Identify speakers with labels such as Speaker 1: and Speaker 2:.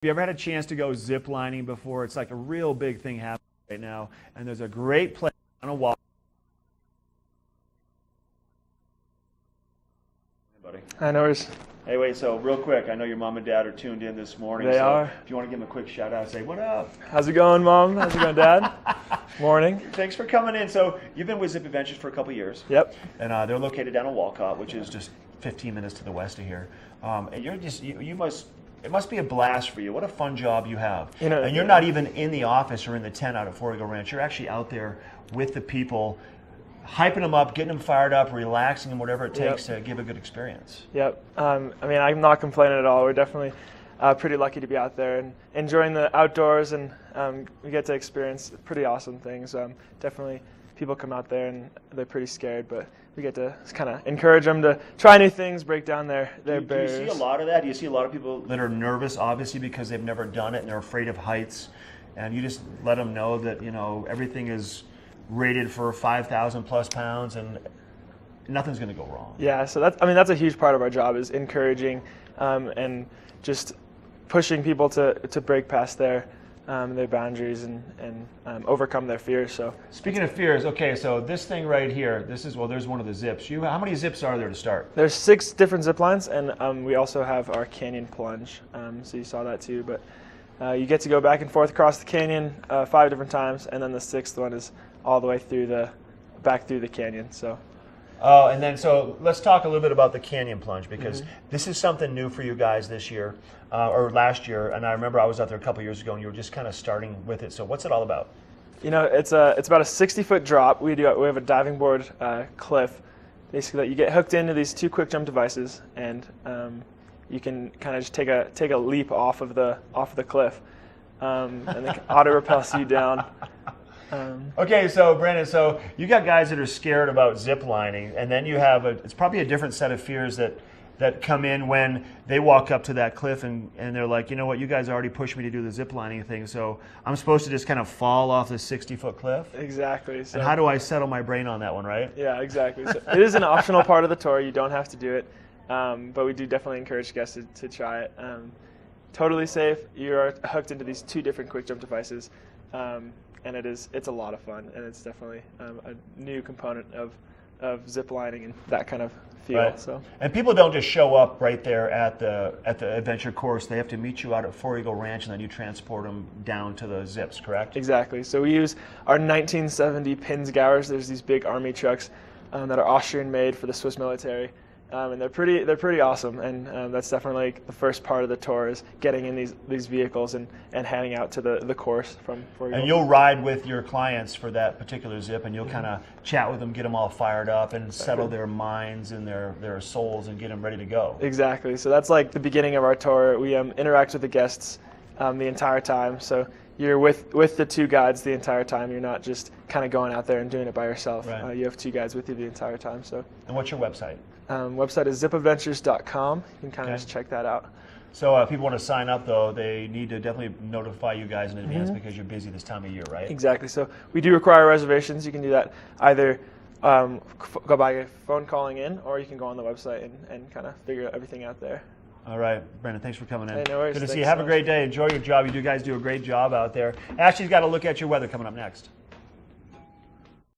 Speaker 1: Have you ever had a chance to go zip lining before? It's like a real big thing happening right now, and there's a great place on a wall. Hey, buddy.
Speaker 2: I know.
Speaker 1: Hey, wait, so real quick, I know your mom and dad are tuned in this morning.
Speaker 2: They are.
Speaker 1: If you want to give them a quick shout out, say, what up?
Speaker 2: How's it going, Mom? How's it going, Dad? Morning.
Speaker 1: Thanks for coming in. So you've been with Zip Adventures for a couple years.
Speaker 2: Yep.
Speaker 1: And they're located down in Walcott, which is just 15 minutes to the west of here. And you're just, it must be a blast for you. What a fun job you have. And you're not even in the office or in the tent out at Four Eagle Ranch. You're actually out there with the people, hyping them up, getting them fired up, relaxing them, whatever it takes to give a good experience.
Speaker 2: Yep. I mean, I'm not complaining at all. We're definitely pretty lucky to be out there and enjoying the outdoors, and we get to experience pretty awesome things. Definitely people come out there and they're pretty scared, but we get to kind of encourage them to try new things, break down their barriers.
Speaker 1: Do you see a lot of that? Do you see a lot of people that are nervous, obviously, because they've never done it and they're afraid of heights, and you just let them know that, you know, everything is rated for 5,000 plus pounds and nothing's going to go wrong? Yeah,
Speaker 2: so that's a huge part of our job, is encouraging and just pushing people to break past their boundaries and overcome their fears. So
Speaker 1: speaking of fears, okay, so this thing right here, there's one of the zips. How many zips are there to start?
Speaker 2: There's 6 different zip lines, and we also have our canyon plunge. So you saw that too, but you get to go back and forth across the canyon 5 different times, and then the 6th one is all the way back through the canyon. So.
Speaker 1: Oh, and then so let's talk a little bit about the canyon plunge, because this is something new for you guys this year, or last year. And I remember I was out there a couple years ago, and you were just kind of starting with it. So what's it all about?
Speaker 2: You know, it's about a 60-foot drop. We have a diving board cliff, basically, that you get hooked into these 2 quick jump devices, and you can kind of just take a leap off of the cliff, and it auto repels you down.
Speaker 1: Okay, so Branden, so you got guys that are scared about zip lining, and then you have it's probably a different set of fears that come in when they walk up to that cliff and they're like, you know what, you guys already pushed me to do the zip lining thing, so I'm supposed to just kind of fall off this 60-foot cliff?
Speaker 2: Exactly. So,
Speaker 1: and how do I settle my brain on that one, right?
Speaker 2: Yeah, exactly. So it is an optional part of the tour. You don't have to do it, but we do definitely encourage guests to try it. Totally safe. You're hooked into these 2 different quick jump devices. And it's a lot of fun, and it's definitely a new component of zip lining and that kind of feel.
Speaker 1: Right.
Speaker 2: So.
Speaker 1: And people don't just show up right there at the adventure course. They have to meet you out at Four Eagle Ranch, and then you transport them down to the zips, correct?
Speaker 2: Exactly. So we use our 1970 Pinzgauers. There's these big army trucks that are Austrian made for the Swiss military. And they're pretty awesome, and that's definitely the first part of the tour, is getting in these vehicles and heading out to the course from.
Speaker 1: And you'll ride with your clients for that particular zip, and you'll kind of chat with them, get them all fired up, and settle their minds and their souls, and get them ready to go.
Speaker 2: Exactly. So that's like the beginning of our tour. We interact with the guests the entire time. So you're with the 2 guides the entire time. You're not just kind of going out there and doing it by yourself.
Speaker 1: Right.
Speaker 2: You have 2 guides with you the entire time. So.
Speaker 1: And what's your website?
Speaker 2: Website is zipadventures.com. You can kind of just check that out.
Speaker 1: So if people want to sign up, though, they need to definitely notify you guys in advance, because you're busy this time of year, right?
Speaker 2: Exactly. So we do require reservations. You can do that either go by phone calling in, or you can go on the website and kind of figure everything out there.
Speaker 1: All right, Branden, thanks for coming in.
Speaker 2: Hey, no worries.
Speaker 1: Good to see you. Have a great day. Enjoy your job. You guys do a great job out there. Ashley's got to look at your weather coming up next.